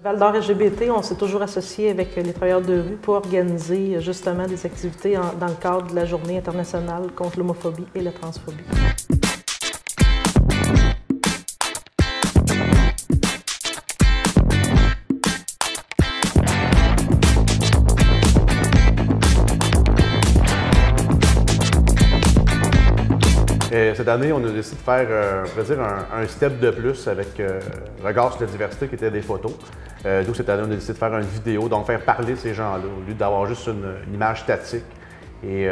Val-d'Or LGBT, on s'est toujours associé avec les travailleurs de rue pour organiser justement des activités dans le cadre de la Journée internationale contre l'homophobie et la transphobie. Cette année, on a décidé de faire, on va dire, un step de plus avec Regard sur la diversité, qui était des photos. D'où cette année, on a décidé de faire une vidéo, donc faire parler ces gens-là, au lieu d'avoir juste une image statique. Et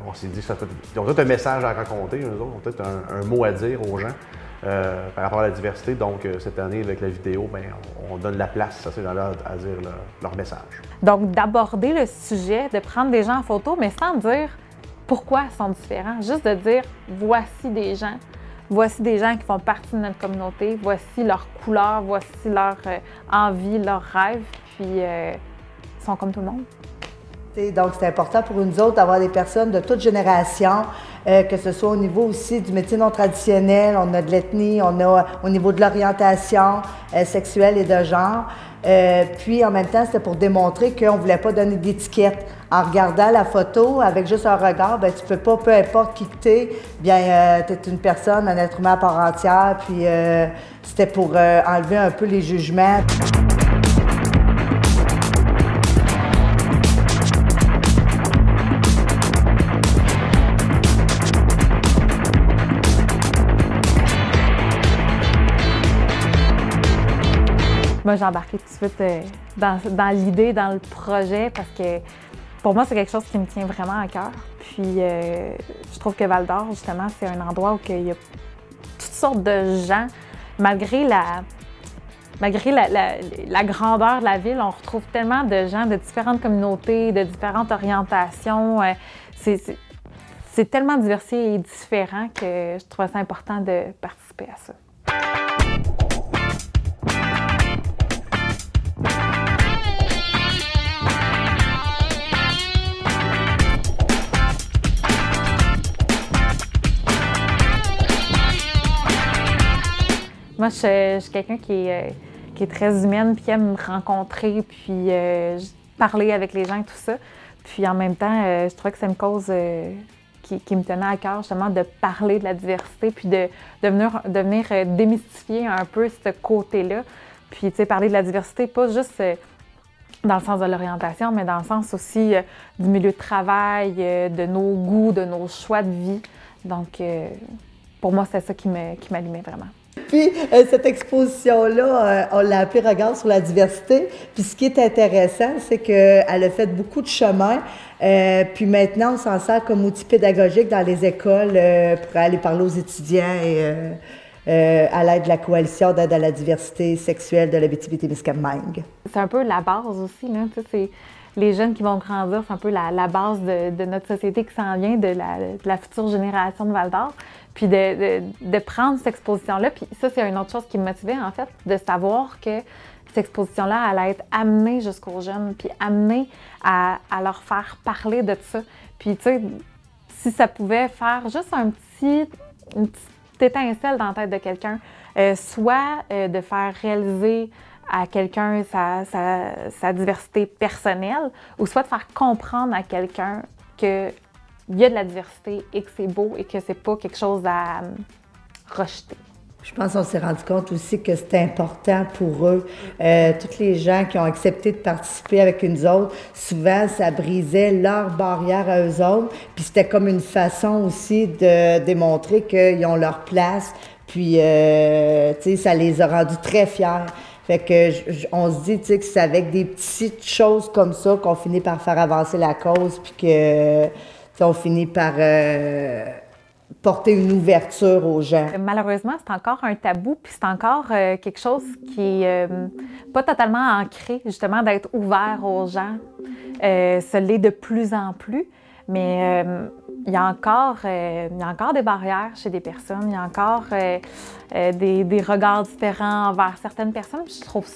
on s'est dit qu'ils ont peut-être un message à raconter, eux autres, ont peut-être un mot à dire aux gens par rapport à la diversité. Donc, cette année, avec la vidéo, bien, on donne la place à ces gens-là à dire leur message. Donc, d'aborder le sujet, de prendre des gens en photo, mais sans dire pourquoi ils sont différents. Juste de dire, voici des gens qui font partie de notre communauté, voici leur couleur, voici leur envie, leurs rêves, puis ils sont comme tout le monde. Donc, c'est important pour nous autres d'avoir des personnes de toute génération, que ce soit au niveau aussi du métier non traditionnel, on a de l'ethnie, on a au niveau de l'orientation sexuelle et de genre. Puis, en même temps, c'était pour démontrer qu'on ne voulait pas donner d'étiquette. En regardant la photo, avec juste un regard, bien, tu peux pas, peu importe qui tu es, bien, tu es une personne, un être humain à part entière. Puis, c'était pour enlever un peu les jugements. Moi, j'ai embarqué tout de suite dans l'idée, dans le projet, parce que pour moi, c'est quelque chose qui me tient vraiment à cœur. Puis, je trouve que Val-d'Or, justement, c'est un endroit où il y a toutes sortes de gens. Malgré la grandeur de la ville, on retrouve tellement de gens de différentes communautés, de différentes orientations. C'est tellement diversifié et différent que je trouvais ça important de participer à ça. Moi, je suis quelqu'un qui est très humaine, puis qui aime me rencontrer, puis parler avec les gens et tout ça. Puis en même temps, je trouvais que c'est une cause qui me tenait à cœur, justement, de parler de la diversité, puis de venir démystifier un peu ce côté-là. Puis, tu sais, parler de la diversité, pas juste dans le sens de l'orientation, mais dans le sens aussi du milieu de travail, de nos goûts, de nos choix de vie. Donc, pour moi, c'est ça qui m'allumait vraiment. Puis, cette exposition-là, on l'a appelée Regard sur la diversité. Puis, ce qui est intéressant, c'est qu'elle a fait beaucoup de chemin. Puis maintenant, on s'en sert comme outil pédagogique dans les écoles pour aller parler aux étudiants et à l'aide de la Coalition d'aide à la diversité sexuelle de l'Abitibi-Témiscamingue. C'est un peu la base aussi, là. Tu sais, c'est les jeunes qui vont grandir, c'est un peu la base de notre société qui s'en vient, de la future génération de Val-d'Or. Puis de prendre cette exposition-là, puis ça, c'est une autre chose qui me motivait, en fait, de savoir que cette exposition-là allait être amenée jusqu'aux jeunes, puis amenée à leur faire parler de ça. Puis, tu sais, si ça pouvait faire juste une petite étincelle dans la tête de quelqu'un, soit de faire réaliser à quelqu'un sa diversité personnelle, ou soit de faire comprendre à quelqu'un que il y a de la diversité et que c'est beau et que c'est pas quelque chose à rejeter. Je pense qu'on s'est rendu compte aussi que c'était important pour eux. Tous les gens qui ont accepté de participer avec nous autres, souvent, ça brisait leur barrière à eux autres. Puis c'était comme une façon aussi de démontrer qu'ils ont leur place. Puis, tu sais, ça les a rendus très fiers. Fait que on se dit, tu sais, que c'est avec des petites choses comme ça qu'on finit par faire avancer la cause, puis que on finit par porter une ouverture aux gens. Malheureusement, c'est encore un tabou, puis c'est encore quelque chose qui est pas totalement ancré, justement, d'être ouvert aux gens. Ça l'est de plus en plus, mais il y a encore des barrières chez des personnes, il y a encore des regards différents envers certaines personnes. Je trouve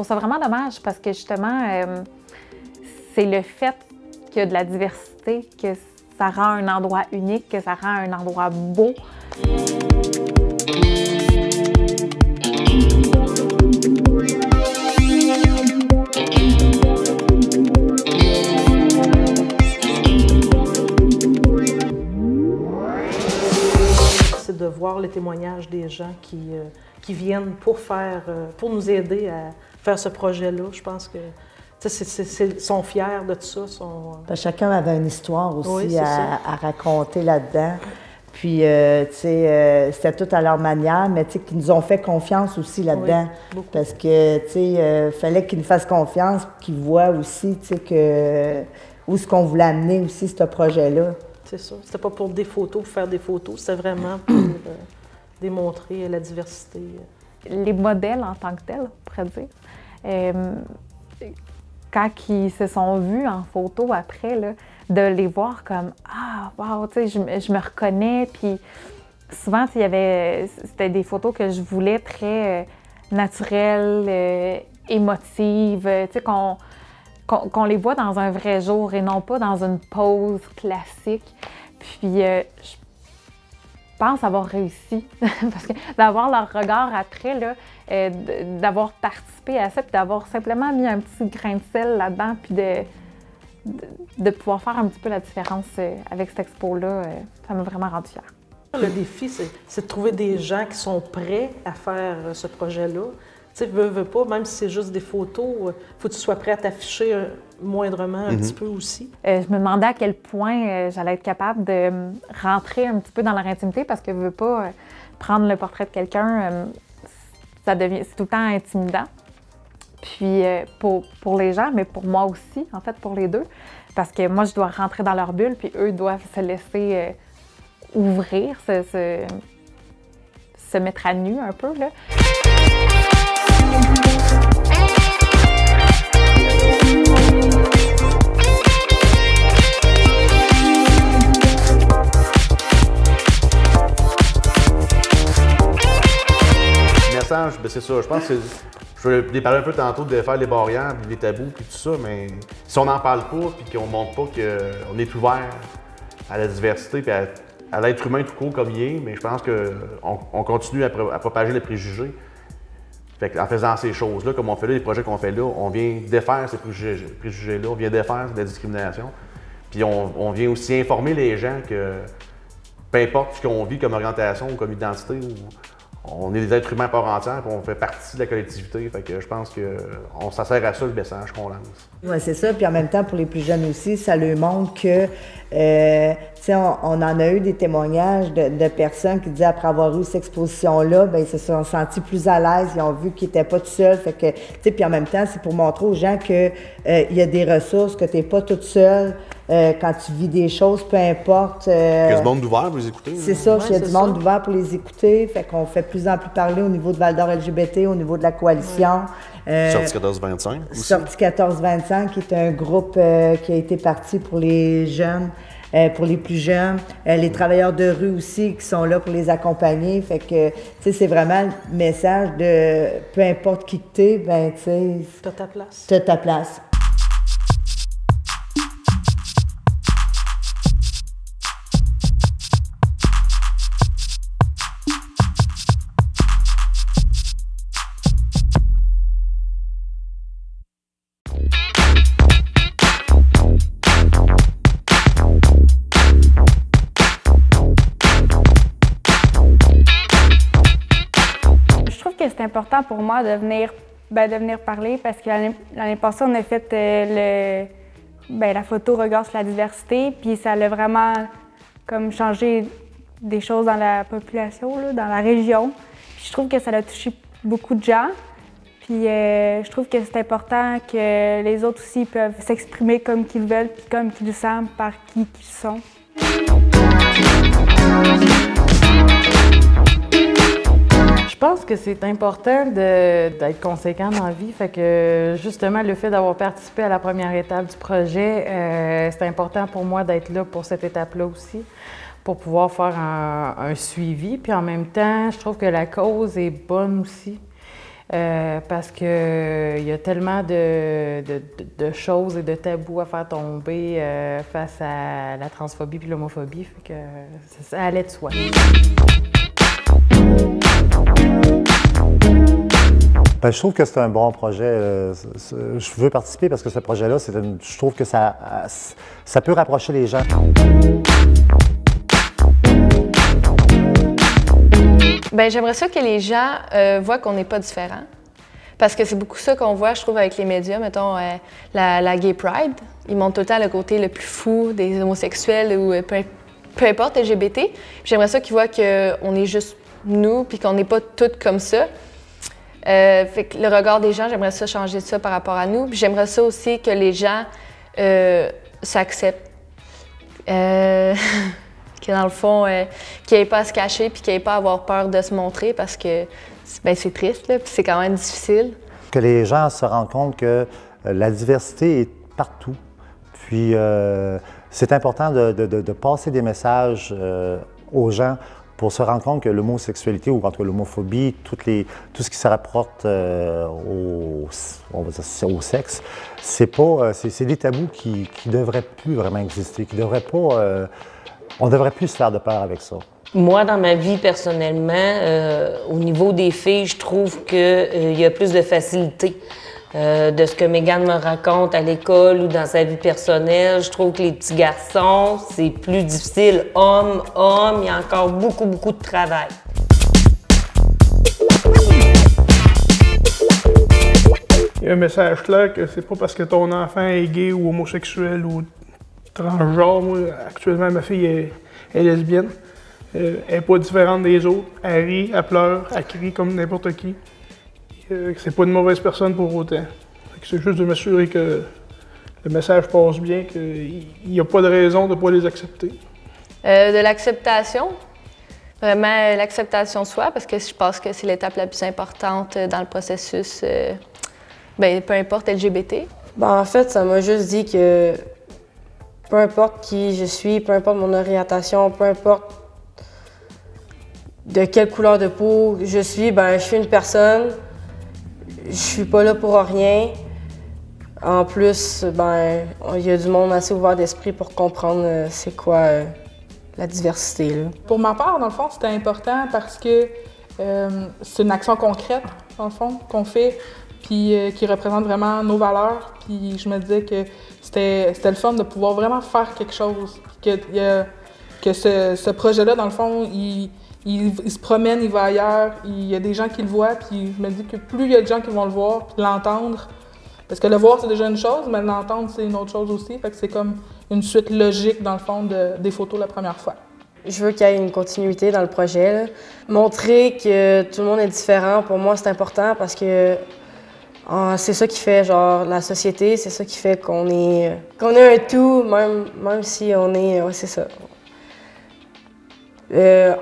ça vraiment dommage parce que, justement, c'est le fait qu'il y a de la diversité, que ça rend un endroit unique, que ça rend un endroit beau. c'est de voir les témoignages des gens qui viennent pour nous aider à faire ce projet-là. Je pense que ils sont fiers de tout ça. Chacun avait une histoire aussi oui, à raconter là-dedans. Puis, c'était tout à leur manière, mais qu'ils nous ont fait confiance aussi là-dedans. Oui, parce que, fallait qu'ils nous fassent confiance, qu'ils voient aussi, où est-ce qu'on voulait amener aussi ce projet-là. C'est ça. C'était pas pour des photos, pour faire des photos, c'était vraiment pour démontrer la diversité. Les modèles en tant que tels, on pourrait dire. Quand ils se sont vus en photo après, là, de les voir comme « Ah, wow, tu sais, je me reconnais », puis souvent, c'était des photos que je voulais très naturelles, émotives, tu sais, qu'on les voit dans un vrai jour et non pas dans une pose classique. Puis je pense avoir réussi, parce que d'avoir leur regard après, là, d'avoir participé à ça, puis d'avoir simplement mis un petit grain de sel là-dedans, puis de pouvoir faire un petit peu la différence avec cette expo-là, ça m'a vraiment rendu fière. Le défi, c'est de trouver des gens qui sont prêts à faire ce projet-là. Tu sais, veux pas, même si c'est juste des photos, il faut que tu sois prêt à t'afficher moindrement un petit peu aussi. Je me demandais à quel point j'allais être capable de rentrer un petit peu dans leur intimité, parce que veux pas prendre le portrait de quelqu'un, c'est tout le temps intimidant. Puis pour les gens, mais pour moi aussi, en fait, pour les deux. Parce que moi, je dois rentrer dans leur bulle, puis eux doivent se laisser ouvrir, se mettre à nu un peu, là. Le message, c'est ça. Je pense que je vais parler un peu tantôt de faire les barrières, les tabous, puis tout ça, mais si on n'en parle pas, puis qu'on ne montre pas qu'on est ouvert à la diversité, puis à l'être humain tout court comme il est, mais je pense qu'on continue à propager les préjugés. Fait en faisant ces choses-là, comme on fait là, les projets qu'on fait là, on vient défaire ces préjugés-là, on vient défaire la discrimination. Puis on vient aussi informer les gens que peu importe ce qu'on vit comme orientation ou comme identité, on est des êtres humains à part entière, puis on fait partie de la collectivité. Fait que je pense que ça sert à ça le message qu'on lance. Oui, c'est ça. Puis en même temps, pour les plus jeunes aussi, ça leur montre que, on en a eu des témoignages de personnes qui disaient après avoir eu cette exposition-là, bien, ils se sont sentis plus à l'aise, ils ont vu qu'ils n'étaient pas tout seuls. Fait que, puis en même temps, c'est pour montrer aux gens que il y a des ressources, que tu n'es pas toute seule. Quand tu vis des choses, peu importe. Il y a du monde ouvert pour les écouter. C'est ça, il y a du monde ouvert pour les écouter. Fait qu'on fait de plus en plus parler au niveau de Val-d'Or LGBT, au niveau de la coalition. Sortie 1425 aussi. Sortie 1425, qui est un groupe qui a été parti pour les jeunes, pour les plus jeunes. Les travailleurs de rue aussi, qui sont là pour les accompagner. Fait que, tu sais, c'est vraiment le message de peu importe qui que t'es, ben, tu sais. T'as ta place. T'as ta place. C'est important pour moi de venir parler parce que l'année passée, on a fait la photo Regard sur la diversité, puis ça a vraiment comme changé des choses dans la population, là, dans la région. Puis je trouve que ça a touché beaucoup de gens. Puis je trouve que c'est important que les autres aussi peuvent s'exprimer comme qu'ils veulent, puis comme qu'ils le sentent, par qui qu'ils sont. Je pense que c'est important d'être conséquent dans la vie. Fait que justement, le fait d'avoir participé à la première étape du projet, c'est important pour moi d'être là pour cette étape-là aussi, pour pouvoir faire un suivi. Puis en même temps, je trouve que la cause est bonne aussi. Parce qu'il y a tellement de choses et de tabous à faire tomber face à la transphobie et l'homophobie. Fait que ça allait de soi. Ben, je trouve que c'est un bon projet. Je veux participer parce que ce projet-là, je trouve que ça peut rapprocher les gens. Bien, j'aimerais ça que les gens voient qu'on n'est pas différents. Parce que c'est beaucoup ça qu'on voit, je trouve, avec les médias. Mettons, la Gay Pride, ils montrent tout le temps le côté le plus fou des homosexuels ou peu importe, LGBT. J'aimerais ça qu'ils voient qu'on est juste nous, puis qu'on n'est pas toutes comme ça. Fait que le regard des gens, j'aimerais ça changer ça par rapport à nous. Puis j'aimerais ça aussi que les gens s'acceptent. Que dans le fond, qu'ils n'aient pas à se cacher puis qu'ils n'aient pas à avoir peur de se montrer parce que c'est triste, là, puis c'est quand même difficile. Que les gens se rendent compte que la diversité est partout. Puis c'est important de passer des messages aux gens pour se rendre compte que l'homosexualité ou en tout cas l'homophobie, tout ce qui se rapporte au sexe, c'est des tabous qui ne devraient plus vraiment exister, qui devraient pas... on ne devrait plus se faire de peur avec ça. Moi, dans ma vie, personnellement, au niveau des filles, je trouve qu'il y a plus de facilité. De ce que Mégane me raconte à l'école ou dans sa vie personnelle, je trouve que les petits garçons, c'est plus difficile. Homme, il y a encore beaucoup de travail. Il y a un message clair que c'est pas parce que ton enfant est gay ou homosexuel ou transgenre. Moi, actuellement, ma fille est lesbienne. Elle n'est pas différente des autres. Elle rit, elle pleure, elle crie comme n'importe qui. C'est pas une mauvaise personne pour autant. C'est juste de m'assurer que le message passe bien, qu'il n'y a pas de raison de ne pas les accepter. De l'acceptation. Vraiment l'acceptation de soi, parce que je pense que c'est l'étape la plus importante dans le processus, peu importe LGBT. En fait, ça m'a juste dit que peu importe qui je suis, peu importe mon orientation, peu importe de quelle couleur de peau je suis, je suis une personne. Je suis pas là pour rien. En plus, il y a du monde assez ouvert d'esprit pour comprendre c'est quoi la diversité, là. Pour ma part, dans le fond, c'était important parce que c'est une action concrète, dans le fond, qu'on fait, puis qui représente vraiment nos valeurs. Puis je me disais que c'était le fun de pouvoir vraiment faire quelque chose. Que ce projet-là, dans le fond, il se promène, il va ailleurs, il y a des gens qui le voient, puis je me dis que plus il y a de gens qui vont le voir, puis l'entendre, parce que le voir, c'est déjà une chose, mais l'entendre, c'est une autre chose aussi. Fait que c'est comme une suite logique, dans le fond, des photos la première fois. Je veux qu'il y ait une continuité dans le projet, là. Montrer que tout le monde est différent, pour moi, c'est important parce que c'est ça qui fait, la société, c'est ça qui fait qu'on est un tout, même si on est... Ouais, c'est ça.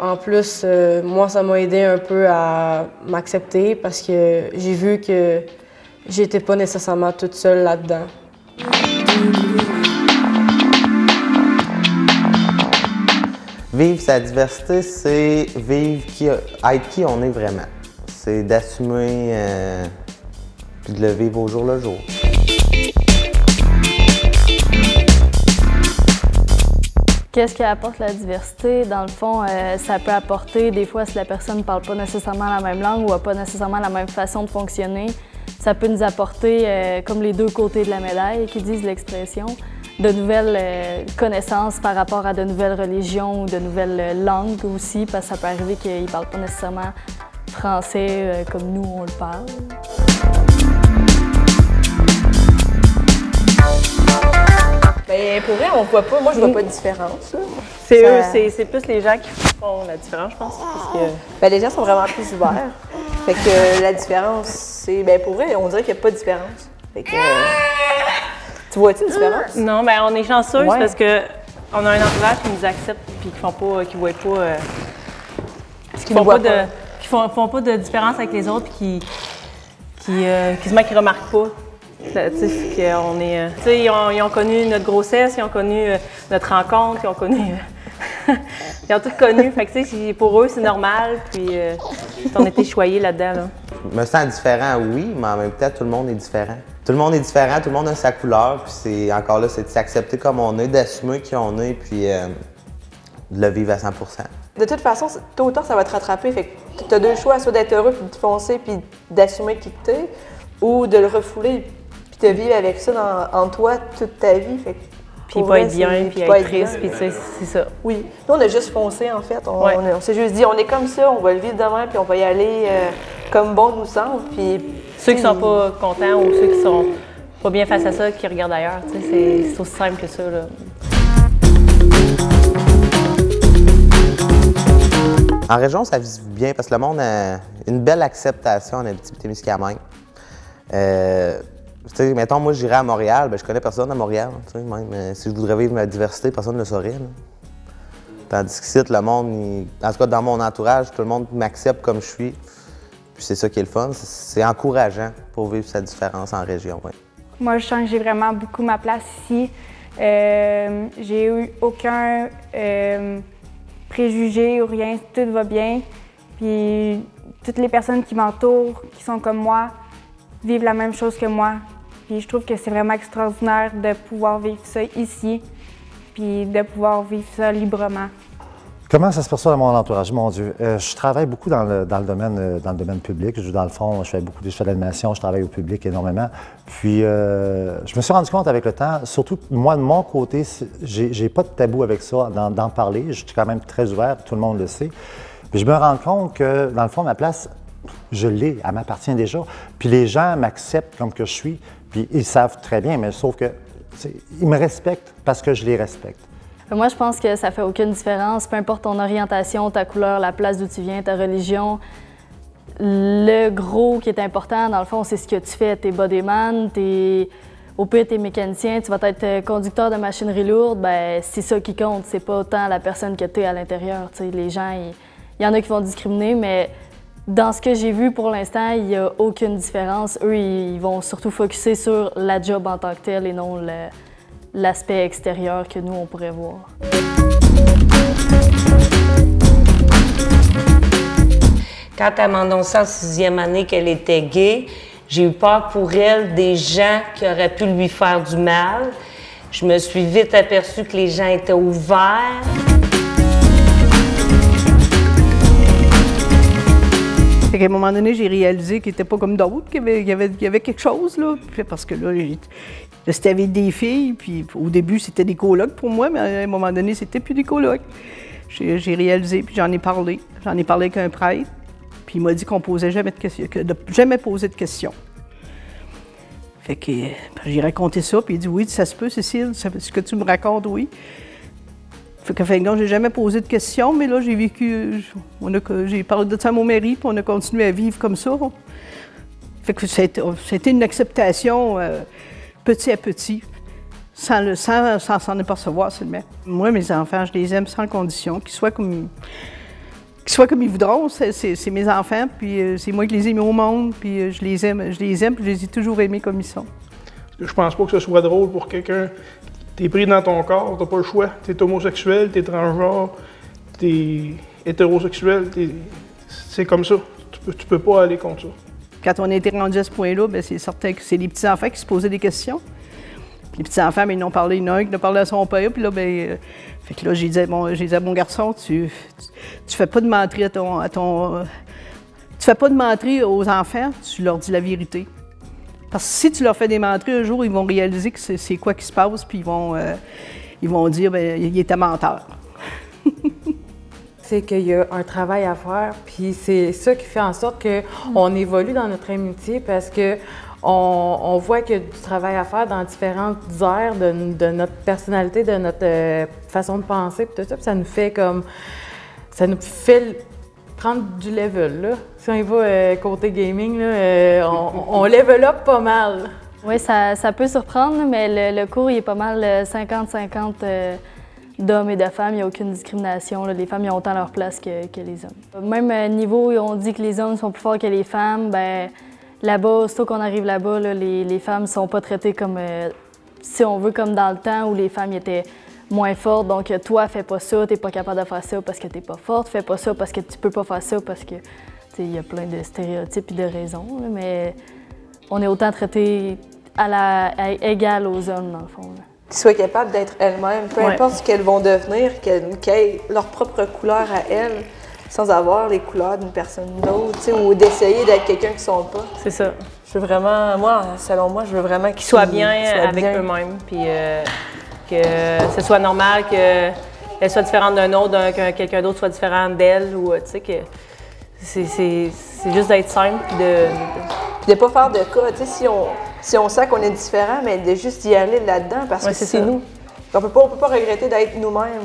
En plus, moi, ça m'a aidé un peu à m'accepter parce que j'ai vu que j'étais pas nécessairement toute seule là-dedans. Vivre sa diversité, c'est vivre être qui on est vraiment. C'est d'assumer puis de le vivre au jour le jour. Qu'est-ce qui apporte la diversité? Dans le fond, ça peut apporter, des fois, si la personne ne parle pas nécessairement la même langue ou n'a pas nécessairement la même façon de fonctionner, ça peut nous apporter, comme les deux côtés de la médaille, qui disent l'expression, de nouvelles connaissances par rapport à de nouvelles religions ou de nouvelles langues aussi, parce que ça peut arriver qu'ils ne parlent pas nécessairement français comme nous, on le parle. Pour vrai, on voit pas. Moi, je vois pas de différence. C'est plus les gens qui font la différence, je pense. Parce que les gens sont vraiment plus ouverts. Fait que la différence, c'est. Pour vrai, on dirait qu'il n'y a pas de différence. Fait que. Tu vois-tu une différence? Non, on est chanceuse parce que on a un entourage qui nous accepte puis qui ne voient pas. Qui font pas de différence avec les autres puis qui remarquent pas. Qu'on est, ils ont connu notre grossesse, ils ont connu notre rencontre, ils ont connu. Ils ont tout connu. Fait que, pour eux, c'est normal. Puis on a été choyés là-dedans. Là. Je me sens différent, oui, mais en même temps, tout le monde est différent. Tout le monde est différent, tout le monde a sa couleur. Puis c'est encore là, c'est de s'accepter comme on est, d'assumer qui on est, puis de le vivre à 100%. De toute façon, tôt ou tard, ça va te rattraper. Fait que tu as deux choix, soit d'être heureux, puis de foncer, puis d'assumer qui tu es, ou de le refouler. Puis de vivre avec ça en toi toute ta vie. Fait que puis pas être bien, puis être triste, puis tu sais, c'est ça. Oui. Nous, on a juste foncé, en fait. On s'est juste dit, on est comme ça, on va le vivre demain, puis on va y aller comme bon nous semble. Puis ceux qui sont pas contents ou ceux qui sont pas bien face à ça, qui regardent ailleurs, tu sais, c'est aussi simple que ça, là. En région, ça vit bien parce que le monde a une belle acceptation en Abitibi-Témiscamingue. Mettons, moi, j'irais à Montréal, ben, je connais personne à Montréal. Même si je voudrais vivre ma diversité, personne ne le saurait. Là. Tandis qu'ici, le monde, en tout cas dans mon entourage, tout le monde m'accepte comme je suis. Puis c'est ça qui est le fun. C'est encourageant pour vivre sa différence en région. Ouais. Moi, je sens que j'ai vraiment beaucoup ma place ici. J'ai eu aucun préjugé ou rien, tout va bien. Puis toutes les personnes qui m'entourent, qui sont comme moi, vivent la même chose que moi. Puis je trouve que c'est vraiment extraordinaire de pouvoir vivre ça ici, puis de pouvoir vivre ça librement. Comment ça se perçoit dans mon entourage? Mon Dieu, je travaille beaucoup dans le domaine public. Dans le fond, je fais de l'animation, je travaille au public énormément. Puis, je me suis rendu compte avec le temps, surtout moi, de mon côté, j'ai pas de tabou avec ça, d'en parler. Je suis quand même très ouvert, tout le monde le sait. Puis, je me rends compte que, dans le fond, ma place, je l'ai, elle m'appartient déjà. Puis, les gens m'acceptent comme que je suis, puis ils savent très bien, mais sauf que, ils me respectent parce que je les respecte. Moi, je pense que ça fait aucune différence, peu importe ton orientation, ta couleur, la place d'où tu viens, ta religion. Le gros qui est important, dans le fond, c'est ce que tu fais. T'es bodyman, au pire, t'es mécanicien, tu vas être conducteur de machinerie lourde, ben c'est ça qui compte. C'est pas autant la personne que t'es à l'intérieur. Les gens, il y en a qui vont discriminer, mais dans ce que j'ai vu pour l'instant, il n'y a aucune différence. Eux, ils vont surtout focusser sur la job en tant que telle et non l'aspect extérieur que nous, on pourrait voir. Quand elle m'a annoncé en 6e année qu'elle était gay, j'ai eu peur pour elle des gens qui auraient pu lui faire du mal. Je me suis vite aperçue que les gens étaient ouverts. Fait qu'à un moment donné, j'ai réalisé qu'il n'était pas comme d'autres, qu'il y avait quelque chose, là. Parce que là, c'était avec des filles, puis au début, c'était des colocs pour moi, mais à un moment donné, c'était plus des colocs. J'ai réalisé, puis j'en ai parlé. J'en ai parlé avec un prêtre, puis il m'a dit qu'on posait jamais de questions, de jamais poser de questions. Fait que j'ai raconté ça, puis il dit « Oui, ça se peut, Cécile, ce que tu me racontes, oui. » Fait qu'à fin de compte, j'ai jamais posé de questions, mais là, j'ai vécu, j'ai parlé de ça à mon mari, puis on a continué à vivre comme ça. Fait que c'était une acceptation petit à petit, sans s'en apercevoir seulement. Moi, mes enfants, je les aime sans condition, qu'ils soient comme ils voudront. C'est mes enfants, puis c'est moi qui les ai mis au monde, puis je les aime, puis je les ai toujours aimés comme ils sont. Je pense pas que ce soit drôle pour quelqu'un. T'es pris dans ton corps, t'as pas le choix. T'es homosexuel, t'es transgenre, t'es hétérosexuel, c'est comme ça. Tu peux pas aller contre ça. Quand on était rendu à ce point-là, bien, c'est certain que c'est les petits-enfants qui se posaient des questions. Puis les petits-enfants, bien, ils n'ont parlé, il y en a un qui a parlé à son père, puis là, bien, fait que là, j'ai dit à mon garçon, tu fais pas de menterie tu fais pas de menterie aux enfants, tu leur dis la vérité. Parce que si tu leur fais des menteries, un jour, ils vont réaliser que c'est quoi qui se passe, puis ils vont dire, bien, il était menteur. C'est qu'il y a un travail à faire, puis c'est ça qui fait en sorte qu'on évolue dans notre amitié parce que on voit qu'il y a du travail à faire dans différentes aires de notre personnalité, de notre façon de penser, puis tout ça, puis ça nous fait prendre du level, là. Si on y va côté gaming, là, on level up pas mal. Oui, ça peut surprendre, mais le cours, il est pas mal 50-50 d'hommes et de femmes. Il n'y a aucune discrimination. Là. Les femmes, ils ont autant leur place que les hommes. Même niveau, on dit que les hommes sont plus forts que les femmes. Bien, là-bas, aussitôt qu'on arrive là-bas, là, les femmes ne sont pas traitées comme, si on veut, comme dans le temps où les femmes étaient moins fortes. Donc, toi, fais pas ça, t'es pas capable de faire ça parce que t'es pas forte. Fais pas ça parce que tu peux pas faire ça parce que, il y a plein de stéréotypes et de raisons. Là, mais on est autant traités égal aux hommes, dans le fond. Là. Qu'ils soient capables d'être elles-mêmes, peu importe ce qu'elles vont devenir, qu'elles aient leur propre couleur à elles, sans avoir les couleurs d'une personne d'autre, ou d'essayer d'être quelqu'un qu'ils ne sont pas. C'est ça. Je veux vraiment, selon moi, je veux vraiment qu'ils soient bien avec eux-mêmes, puis que ce soit normal qu'elle soit différente d'un autre, que quelqu'un d'autre soit différent d'elle, ou tu sais que c'est juste d'être simple puis de pas faire de cas. Tu sais, si on sent qu'on est différent, mais de juste y aller là-dedans parce que c'est nous. On peut pas regretter d'être nous-mêmes.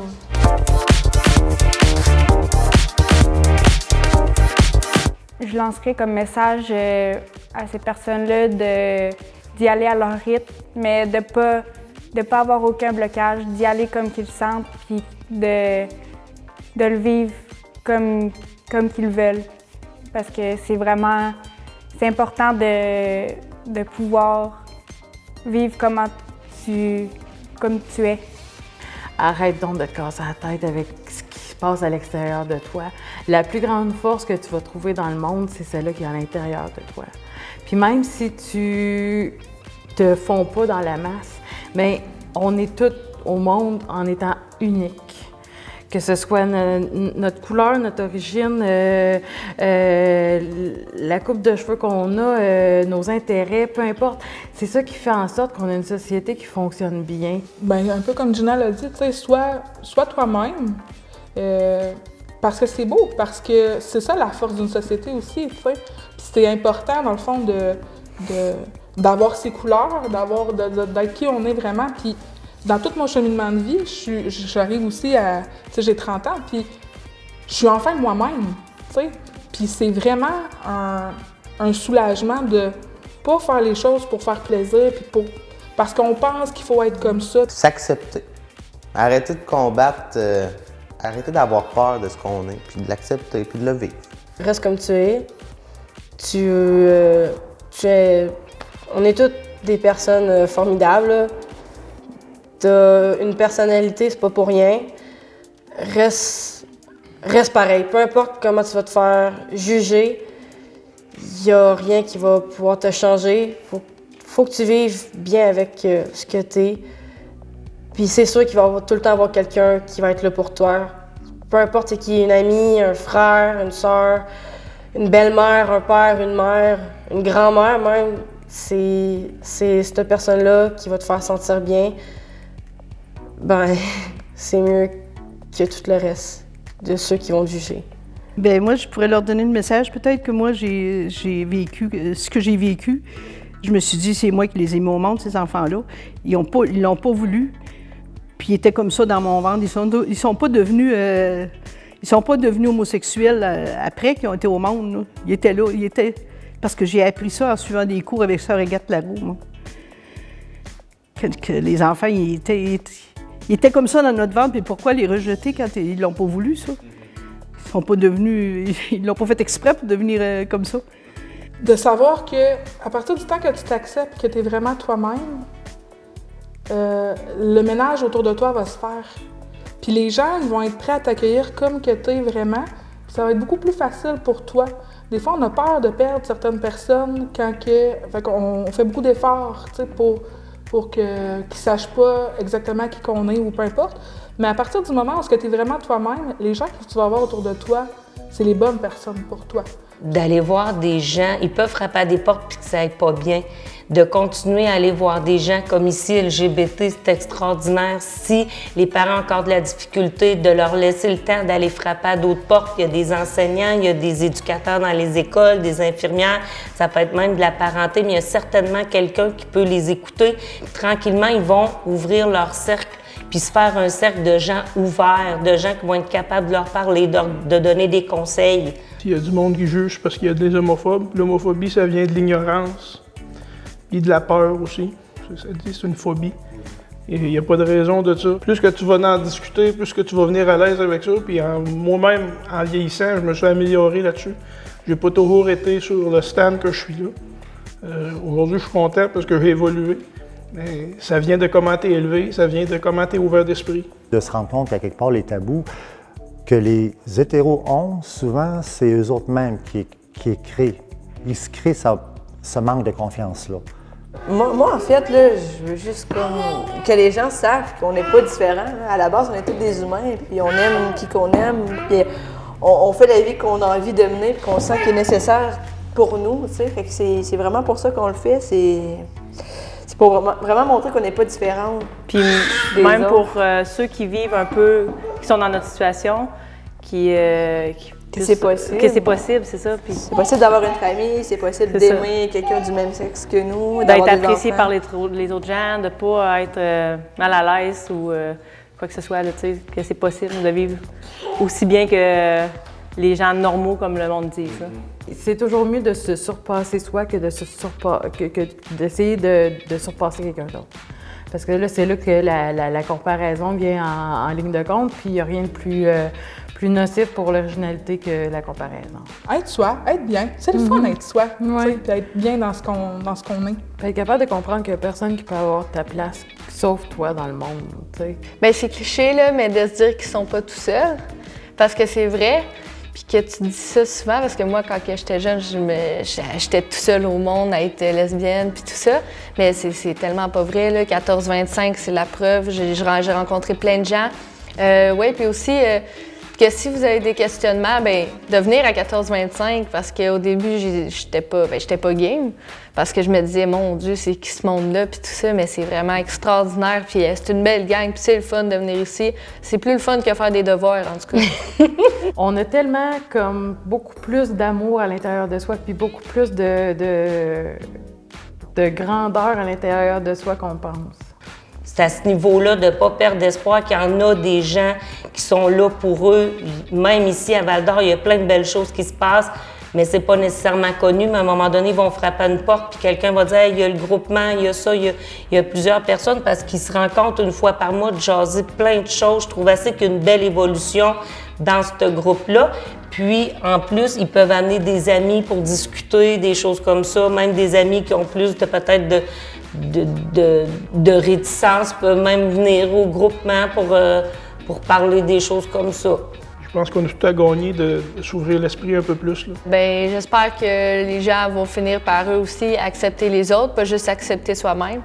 Je lancerai comme message à ces personnes-là d'y aller à leur rythme, mais de pas avoir aucun blocage, d'y aller comme qu'ils sentent, puis de le vivre comme qu'ils veulent. Parce que c'est important de pouvoir vivre comme tu es. Arrête donc de te casser la tête avec ce qui se passe à l'extérieur de toi. La plus grande force que tu vas trouver dans le monde, c'est celle-là qui est à l'intérieur de toi. Puis même si tu te fonds pas dans la masse, mais on est tous au monde en étant uniques. Que ce soit notre couleur, notre origine, la coupe de cheveux qu'on a, nos intérêts, peu importe. C'est ça qui fait en sorte qu'on a une société qui fonctionne bien. Bien, un peu comme Gina l'a dit, tu sais, sois toi-même. Parce que c'est beau, parce que c'est ça la force d'une société aussi, tu sais. Puis c'est important, dans le fond, d'avoir ses couleurs, d'être qui on est vraiment. Puis dans tout mon cheminement de vie, j'arrive aussi à... Tu sais, j'ai 30 ans, puis je suis enfin moi-même, tu sais. Puis c'est vraiment un soulagement de pas faire les choses pour faire plaisir, puis parce qu'on pense qu'il faut être comme ça. S'accepter. Arrêter de combattre, arrêter d'avoir peur de ce qu'on est, puis de l'accepter, puis de le vivre. Reste comme tu es. On est toutes des personnes formidables. T'as une personnalité, c'est pas pour rien. Reste pareil. Peu importe comment tu vas te faire juger, il n'y a rien qui va pouvoir te changer. Faut que tu vives bien avec ce que t'es. Puis c'est sûr qu'il va tout le temps avoir quelqu'un qui va être là pour toi. Peu importe c'est qui, une amie, un frère, une soeur, une belle-mère, un père, une mère, une grand-mère même. C'est cette personne-là qui va te faire sentir bien. Ben, c'est mieux que tout le reste de ceux qui vont te juger. Bien, moi, je pourrais leur donner le message. Peut-être que moi, j'ai vécu ce que j'ai vécu. Je me suis dit, c'est moi qui les ai mis au monde, ces enfants-là. Ils l'ont pas voulu. Puis ils étaient comme ça dans mon ventre. Ils sont pas devenus homosexuels après qu'ils ont été au monde. Là. Ils étaient là. Parce que j'ai appris ça en suivant des cours avec Sœur Agathe Laroux, moi. Que les enfants, ils étaient comme ça dans notre ventre, puis pourquoi les rejeter quand ils l'ont pas voulu, ça? Ils l'ont pas fait exprès pour devenir comme ça. De savoir que à partir du temps que tu t'acceptes, que tu es vraiment toi-même, le ménage autour de toi va se faire. Puis les gens, ils vont être prêts à t'accueillir comme que tu es vraiment. Puis ça va être beaucoup plus facile pour toi. Des fois, on a peur de perdre certaines personnes fait qu'on fait beaucoup d'efforts, tu sais, pour qu'ils ne sachent pas exactement qui qu'on est ou peu importe. Mais à partir du moment où tu es vraiment toi-même, les gens que tu vas avoir autour de toi, c'est les bonnes personnes pour toi. D'aller voir des gens, ils peuvent frapper à des portes puis que ça aille pas bien. De continuer à aller voir des gens comme ici, LGBT, c'est extraordinaire. Si les parents ont encore de la difficulté, de leur laisser le temps d'aller frapper à d'autres portes. Il y a des enseignants, il y a des éducateurs dans les écoles, des infirmières, ça peut être même de la parenté, mais il y a certainement quelqu'un qui peut les écouter. Tranquillement, ils vont ouvrir leur cercle puis se faire un cercle de gens ouverts, de gens qui vont être capables de leur parler, de donner des conseils. Il y a du monde qui juge parce qu'il y a des homophobes. L'homophobie, ça vient de l'ignorance et de la peur aussi. C'est une phobie. Et il n'y a pas de raison de ça. Plus que tu vas en discuter, plus que tu vas venir à l'aise avec ça. Puis moi-même, en vieillissant, je me suis amélioré là-dessus. J'ai pas toujours été sur le stand que je suis là. Aujourd'hui, je suis content parce que j'ai évolué. Mais ça vient de comment t'es élevé, ça vient de comment t'es ouvert d'esprit. De se rendre compte qu'à quelque part, les tabous que les hétéros ont, souvent, c'est eux autres mêmes qui créent. Ils se créent ce manque de confiance-là. Moi, en fait, là, je veux juste que les gens savent qu'on n'est pas différents. À la base, on est tous des humains, puis on aime qui qu'on aime, puis on fait la vie qu'on a envie de mener, puis qu'on sent qu'il est nécessaire pour nous, tu sais. Fait que c'est vraiment pour ça qu'on le fait. C'est pour vraiment montrer qu'on n'est pas différentes. Puis même pour ceux qui vivent un peu, qui sont dans notre situation, que c'est possible. Que c'est possible, c'est ça. Puis c'est possible d'avoir une famille, c'est possible d'aimer quelqu'un du même sexe que nous, d'être apprécié par les autres gens, de ne pas être mal à l'aise ou quoi que ce soit, là, que c'est possible de vivre aussi bien que les gens normaux, comme le monde dit. C'est toujours mieux de se surpasser soi que d'essayer de surpasser quelqu'un d'autre. Parce que là, c'est là que la comparaison vient en ligne de compte, puis il n'y a rien de plus nocif pour l'originalité que la comparaison. Être soi, être bien. C'est le fun d'être soi, puis être bien dans ce qu'on est. Puis être capable de comprendre qu'il n'y a personne qui peut avoir ta place, sauf toi dans le monde, tu sais. Bien, c'est cliché, là, mais de se dire qu'ils sont pas tout seuls, parce que c'est vrai. Puis que tu dis ça souvent, parce que moi, quand j'étais jeune, j'étais tout seule au monde à être lesbienne, puis tout ça. Mais c'est tellement pas vrai, là. 14-25, c'est la preuve. J'ai rencontré plein de gens. Oui, puis aussi, que si vous avez des questionnements, bien, de venir à 14-25, parce qu'au début, j'étais pas game. Parce que je me disais, mon Dieu, c'est qui ce monde-là, puis tout ça, mais c'est vraiment extraordinaire, puis c'est une belle gang, puis c'est le fun de venir ici. C'est plus le fun que faire des devoirs, en tout cas. On a tellement comme beaucoup plus d'amour à l'intérieur de soi, puis beaucoup plus de grandeur à l'intérieur de soi qu'on pense. C'est à ce niveau-là de ne pas perdre espoir qu'il y en a des gens qui sont là pour eux. Même ici à Val-d'Or, il y a plein de belles choses qui se passent, mais c'est pas nécessairement connu. Mais à un moment donné, ils vont frapper à une porte, puis quelqu'un va dire hey, « il y a le groupement, il y a ça, il y a plusieurs personnes », parce qu'ils se rencontrent une fois par mois de jaser plein de choses. Je trouve assez qu'il y a une belle évolution dans ce groupe-là. Puis, en plus, ils peuvent amener des amis pour discuter, des choses comme ça, même des amis qui ont plus de peut-être de réticence peuvent même venir au groupement pour parler des choses comme ça. Je pense qu'on a tout à gagner de s'ouvrir l'esprit un peu plus. Là. Bien, j'espère que les gens vont finir par eux aussi accepter les autres, pas juste accepter soi-même.